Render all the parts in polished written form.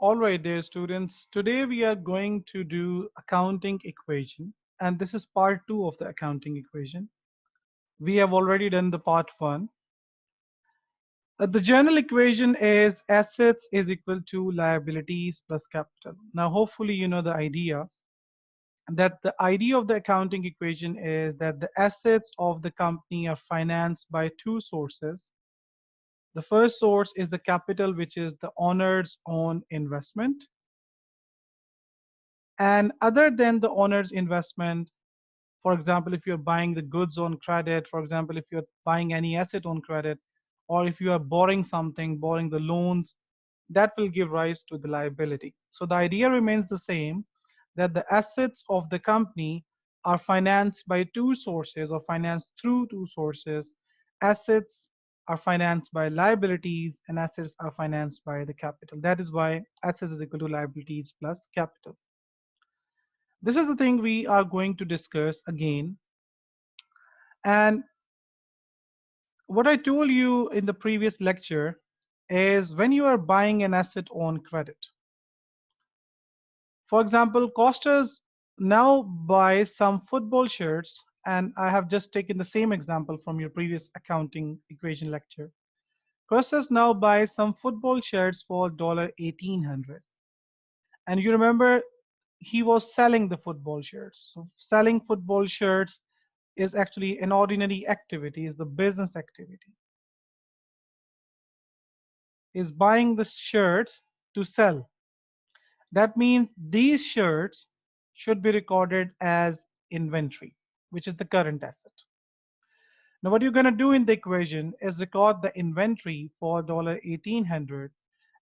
All right, dear students, today we are going to do accounting equation, and this is part 2 of the accounting equation. We have already done the part 1. The general equation is assets is equal to liabilities plus capital. Now, hopefully, you know the idea that the idea of the accounting equation is that the assets of the company are financed by two sources. The first source is the capital, which is the owner's own investment. And other than the owner's investment, for example, if you're buying the goods on credit, for example, if you're buying any asset on credit, or if you are borrowing something, borrowing the loans, that will give rise to the liability. So the idea remains the same, that the assets of the company are financed by two sources or financed through two sources. Assets are financed by liabilities and assets are financed by the capital. That is why assets is equal to liabilities plus capital. This is the thing we are going to discuss again. And what I told you in the previous lecture is when you are buying an asset on credit. For example, Costas now buys some football shirts, and I have just taken the same example from your previous accounting equation lecture. Costas now buys some football shirts for $1,800. And you remember he was selling the football shirts. So selling football shirts is actually an ordinary activity, is the business activity. Is buying the shirts to sell. That means these shirts should be recorded as inventory, which is the current asset. Now what you're going to do in the equation is record the inventory for $1,800,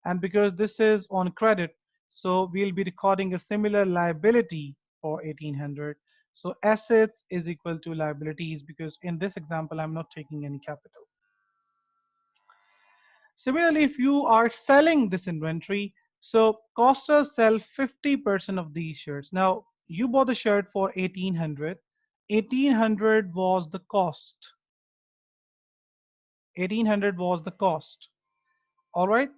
and because this is on credit, so we'll be recording a similar liability for 1800. So assets is equal to liabilities, because in this example I'm not taking any capital. Similarly, if you are selling this inventory, so Costa sell 50% of these shirts. Now, you bought the shirt for 1800. 1800 was the cost. 1800 was the cost. All right.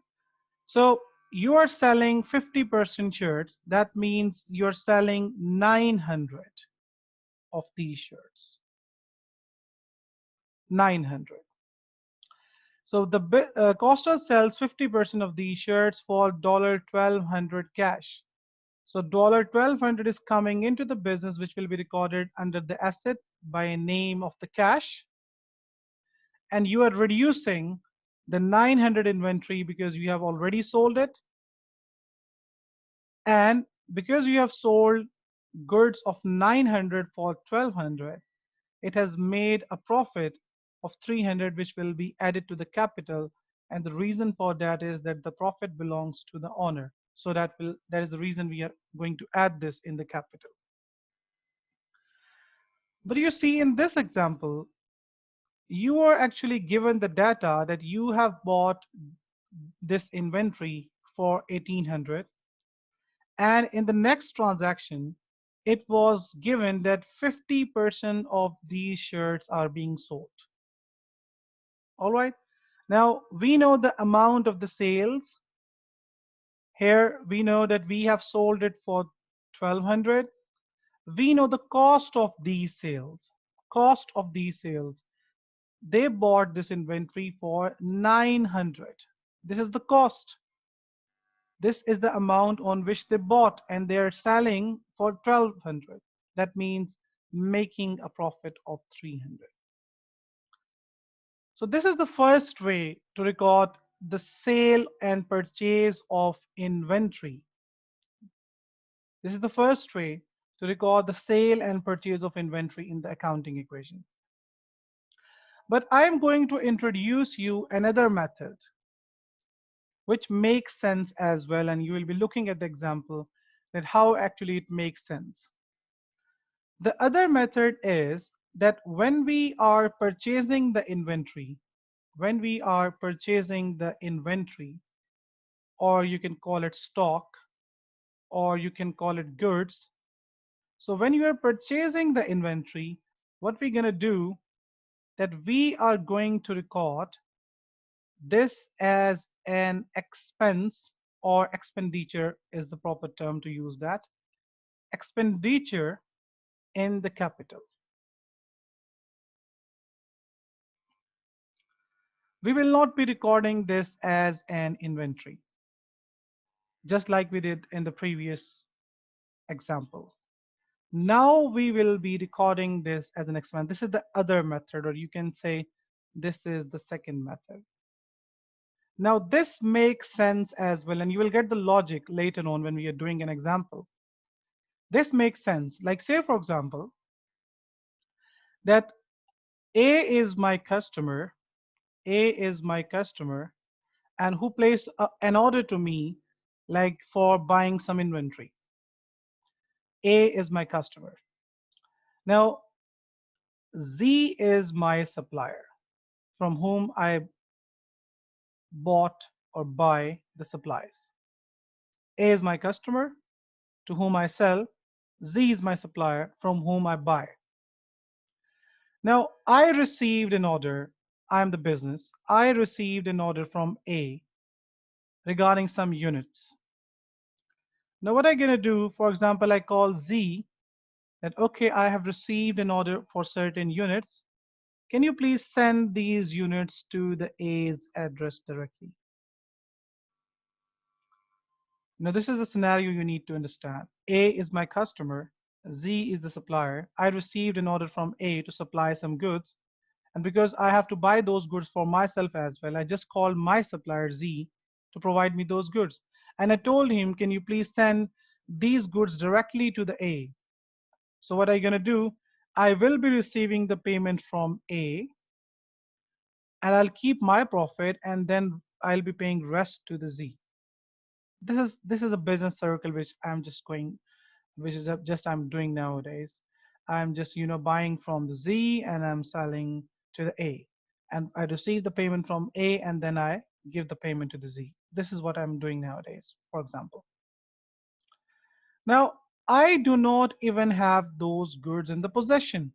So you are selling 50% shirts. That means you're selling 900 of these shirts. 900. So the Costa sells 50% of these shirts for $1,200 cash. So $1,200 is coming into the business, which will be recorded under the asset by a name of the cash. And you are reducing the 900 inventory because you have already sold it. And because you have sold goods of 900 for 1,200, it has made a profit of 300, which will be added to the capital. And the reason for that is that the profit belongs to the owner. So that is the reason we are going to add this in the capital. But you see, in this example, you are actually given the data that you have bought this inventory for 1800, and in the next transaction it was given that 50% of these shirts are being sold. All right, now we know the amount of the sales. Here we know that we have sold it for 1200. We know the cost of these sales. Cost of these sales, they bought this inventory for 900. This is the cost. This is the amount on which they bought, and they're selling for 1200. That means making a profit of 300. So this is the first way to record the sale and purchase of inventory. This is the first way to record the sale and purchase of inventory in the accounting equation. But I'm going to introduce you another method which makes sense as well, and you will be looking at the example that how actually it makes sense. The other method is that when we are purchasing the inventory, when we are purchasing the inventory, or you can call it stock, or you can call it goods. So when you are purchasing the inventory, what we're going to do, that we are going to record this as an expense or expenditure is the proper term to use that. Expenditure in the capital. We will not be recording this as an inventory, just like we did in the previous example. Now we will be recording this as an expense. This is the other method, or you can say this is the second method. Now this makes sense as well, and you will get the logic later on when we are doing an example. This makes sense. Like say, for example, that A is my customer, A is my customer, and who placed an order to me, like for buying some inventory. A is my customer. Now, Z is my supplier from whom I bought or buy the supplies. A is my customer to whom I sell. Z is my supplier from whom I buy. Now, I received an order. I'm the business. I received an order from A regarding some units. Now, what I'm going to do, for example, I call Z that, okay, I have received an order for certain units. Can you please send these units to the A's address directly? Now, this is the scenario you need to understand. A is my customer, Z is the supplier. I received an order from A to supply some goods. And because I have to buy those goods for myself as well, I just called my supplier Z to provide me those goods. And I told him, can you please send these goods directly to the A? So what I'm going to do, I will be receiving the payment from A, and I'll keep my profit, and then I'll be paying rest to the Z. This is a business circle which I'm just going, which is just I'm doing nowadays. I'm just buying from the Z and I'm selling to the A, and I receive the payment from A and then I give the payment to the Z. This is what I'm doing nowadays, for example. Now I do not even have those goods in the possession.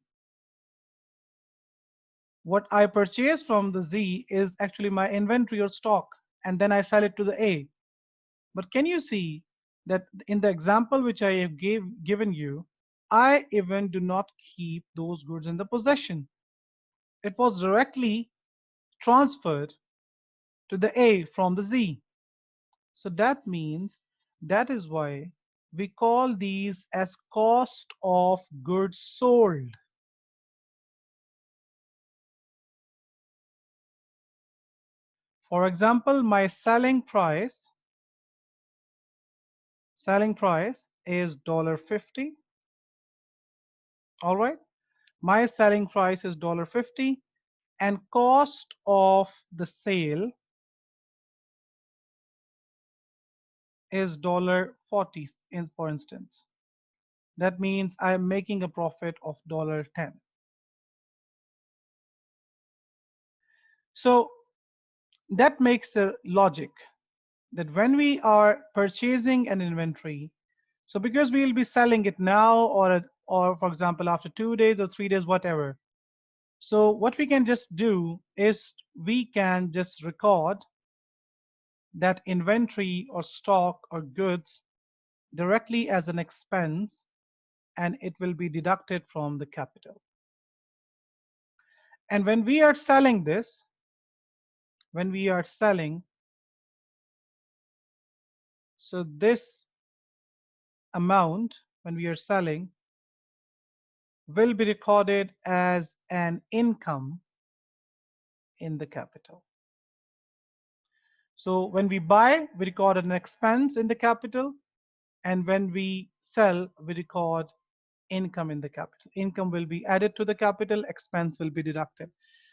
What I purchase from the Z is actually my inventory or stock, and then I sell it to the A. But can you see that in the example which I have given you, I even do not keep those goods in the possession. It was directly transferred to the A from the Z. So that means that is why we call these as cost of goods sold. For example, my selling price is $50. All right. My selling price is $50 and cost of the sale is $40 for instance. That means I'm making a profit of $10. So that makes the logic that when we are purchasing an inventory, so because we will be selling it now or for example after 2 days or 3 days, whatever. So what we can just do is we can just record that inventory or stock or goods directly as an expense, and it will be deducted from the capital. And when we are selling this, when we are selling, so this amount, when we are selling, will be recorded as an income in the capital. So when we buy, we record an expense in the capital, and when we sell, we record income in the capital. Income will be added to the capital, expense will be deducted.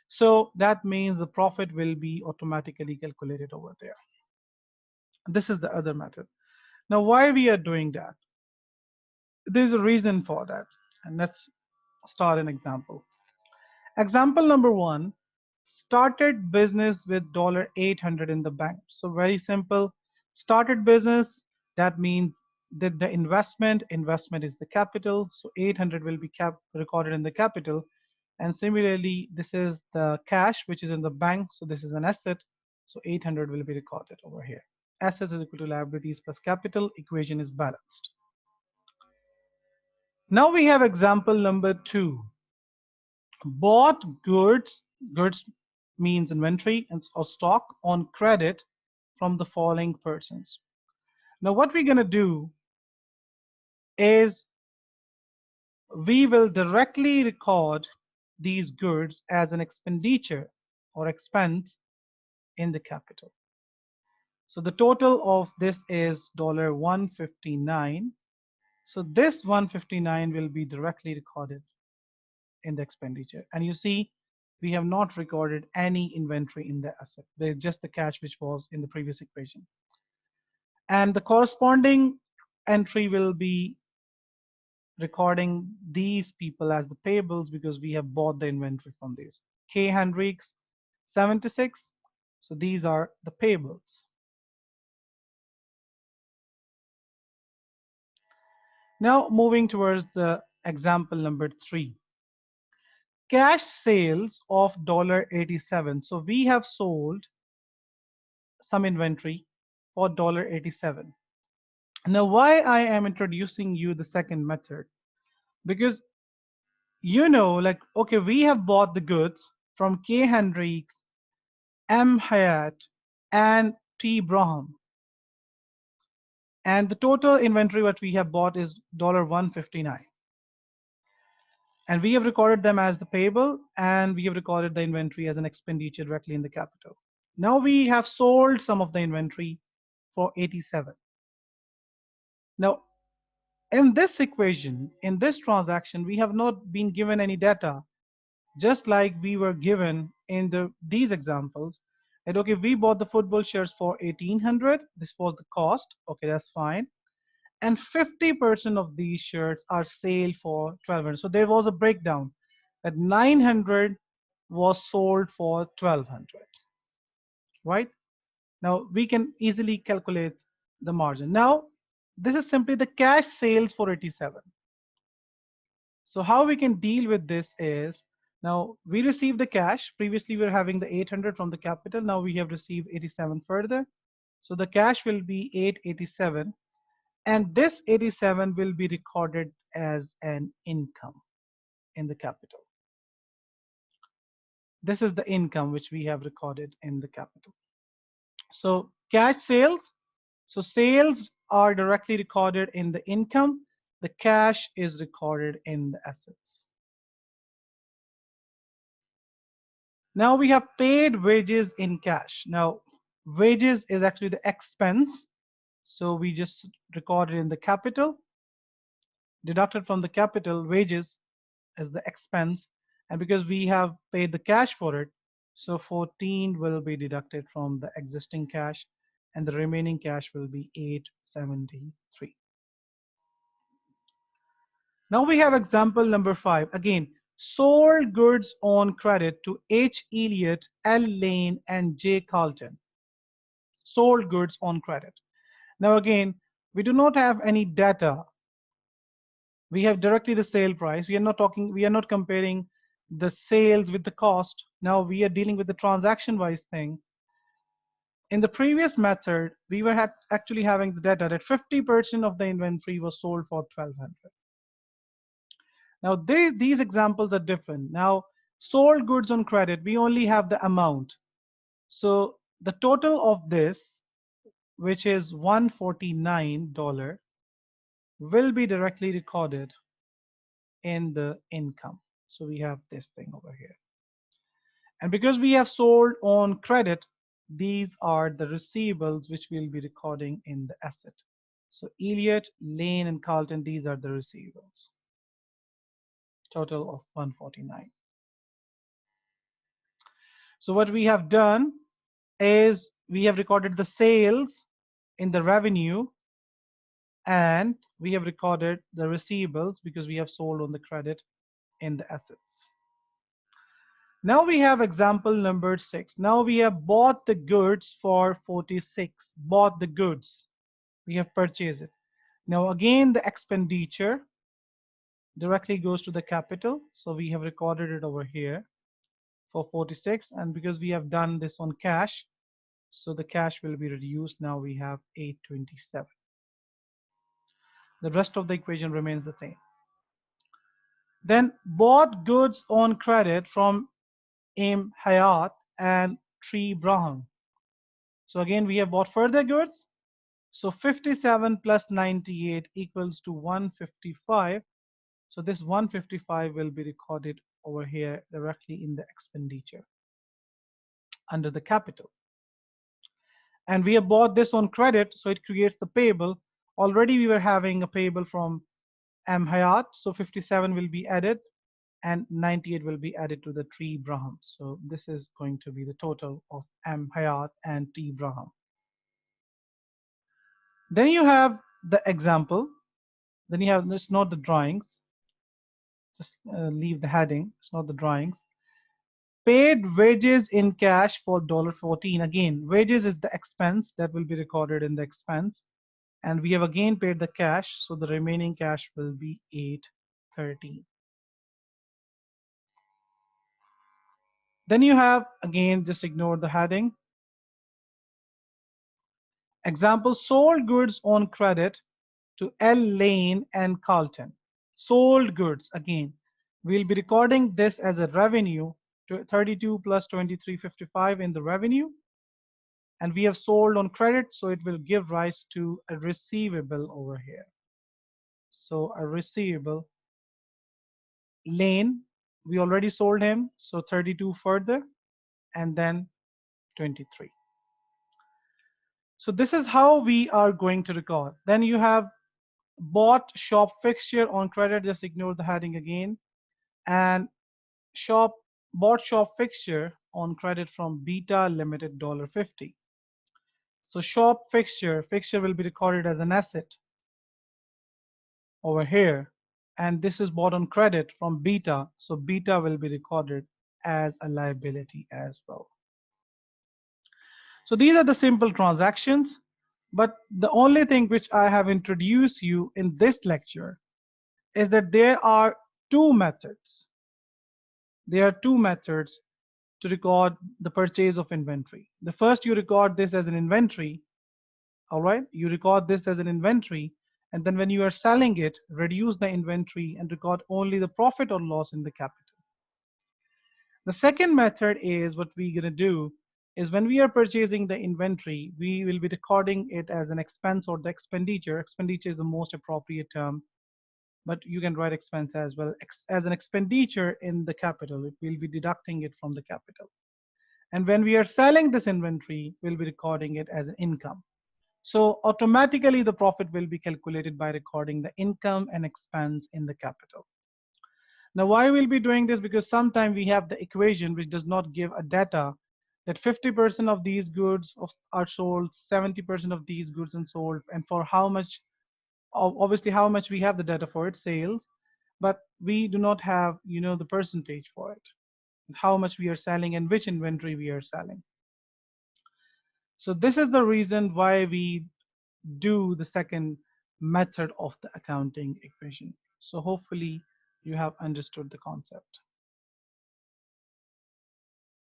So that means the profit will be automatically calculated over there. This is the other method. Now, why we are doing that? There's a reason for that. And let's start an example. Example number one, started business with $800 in the bank. So very simple. Started business, that means that the investment is the capital. So 800 will be recorded in the capital. And similarly, this is the cash which is in the bank. So this is an asset. So 800 will be recorded over here. assets is equal to liabilities plus capital. Equation is balanced. Now we have example number 2. Bought goods means inventory and or stock on credit from the following persons. Now what we're going to do is we will directly record these goods as an expenditure or expense in the capital. So the total of this is $159. So this 159 will be directly recorded in the expenditure. And you see, we have not recorded any inventory in the asset. There's just the cash which was in the previous equation. And the corresponding entry will be recording these people as the payables because we have bought the inventory from these. K. Hendricks, 76. So these are the payables. Now moving towards the example number 3. Cash sales of $87. So we have sold some inventory for $87. Now why I am introducing you the second method? Because like, okay, we have bought the goods from K. Hendricks, M. Hyatt, and T. Braham. And the total inventory what we have bought is $159. And we have recorded them as the payable, and we have recorded the inventory as an expenditure directly in the capital. Now we have sold some of the inventory for 87. Now, in this equation, in this transaction, we have not been given any data, just like we were given in these examples. And okay, we bought the football shirts for 1800. This was the cost. Okay, that's fine. And 50% of these shirts are sale for 1200. So there was a breakdown that 900 was sold for 1200, right? Now we can easily calculate the margin. Now this is simply the cash sales for 87. So how we can deal with this is, now we received the cash. Previously we were having the 800 from the capital. Now we have received 87 further. So the cash will be 887. And this 87 will be recorded as an income in the capital. This is the income which we have recorded in the capital. So cash sales. So sales are directly recorded in the income. The cash is recorded in the assets. Now we have paid wages in cash. Now wages is actually the expense. So we just recorded in the capital. Deducted from the capital, wages is the expense, and because we have paid the cash for it, so 14 will be deducted from the existing cash, and the remaining cash will be 873. Now we have example number 5. Again, sold goods on credit to H. Elliott, L. Lane, and J. Carlton. Sold goods on credit. Now again, we do not have any data. We have directly the sale price. We are not comparing the sales with the cost. Now we are dealing with the transaction wise thing. In the previous method, we were actually having the data that 50% of the inventory was sold for 1200. Now these examples are different. Now sold goods on credit, we only have the amount. So the total of this, which is $149, will be directly recorded in the income. So we have this thing over here. And because we have sold on credit, these are the receivables which we'll be recording in the asset. So Elliott, Lane, and Carlton, these are the receivables. Total of 149. So what we have done is we have recorded the sales in the revenue, and we have recorded the receivables because we have sold on the credit in the assets. Now we have example number 6. Now we have bought the goods for 46. Bought the goods. We have purchased it. Now again, the expenditure directly goes to the capital. So we have recorded it over here for 46. And because we have done this on cash, So the cash will be reduced. Now we have 827. The rest of the equation remains the same. Then bought goods on credit from M. Hayat and Tree Braham. So again, we have bought further goods. So 57 plus 98 equals to 155. So this 155 will be recorded over here directly in the expenditure under the capital. And we have bought this on credit, so it creates the payable. Already we were having a payable from M. Hayat, so 57 will be added and 98 will be added to the Tree Braham. So this is going to be the total of M. Hayat and T. Braham. Then you have the example. Then you have, it's not the drawings. Just leave the heading. It's not the drawings. Paid wages in cash for $14. Again, wages is the expense that will be recorded in the expense. And we have again paid the cash. So the remaining cash will be 813. Then you have, again, just ignore the heading. Example, sold goods on credit to L. Lane and Carlton. Sold goods, again, we'll be recording this as a revenue, to 32 plus 2355 in the revenue. And we have sold on credit, so it will give rise to a receivable over here. So a receivable. Lane, we already sold him, so 32 further, and then 23. So this is how we are going to record. Then you have bought shop fixture on credit, just ignore the heading again, and bought shop fixture on credit from Beta Limited $50. So shop fixture will be recorded as an asset over here, and this is bought on credit from Beta, so Beta will be recorded as a liability as well. So these are the simple transactions, but the only thing which I have introduced you in this lecture is that there are two methods. There are two methods to record the purchase of inventory. The first, you record this as an inventory. All right, you record this as an inventory, and then when you are selling it, reduce the inventory and record only the profit or loss in the capital. The second method is, what we're going to do is, when we are purchasing the inventory, we will be recording it as an expense or the expenditure. Expenditure is the most appropriate term, but you can write expense as well. As an expenditure in the capital, it will be deducting it from the capital. And when we are selling this inventory, we'll be recording it as an income. So automatically the profit will be calculated by recording the income and expense in the capital. Now why we'll be doing this? Because sometimes we have the equation which does not give a data that 50% of these goods are sold, 70% of these goods are sold, and for how much, obviously how much we have the data for its sales, but we do not have, the percentage for it, how much we are selling and which inventory we are selling. So this is the reason why we do the second method of the accounting equation. So hopefully you have understood the concept.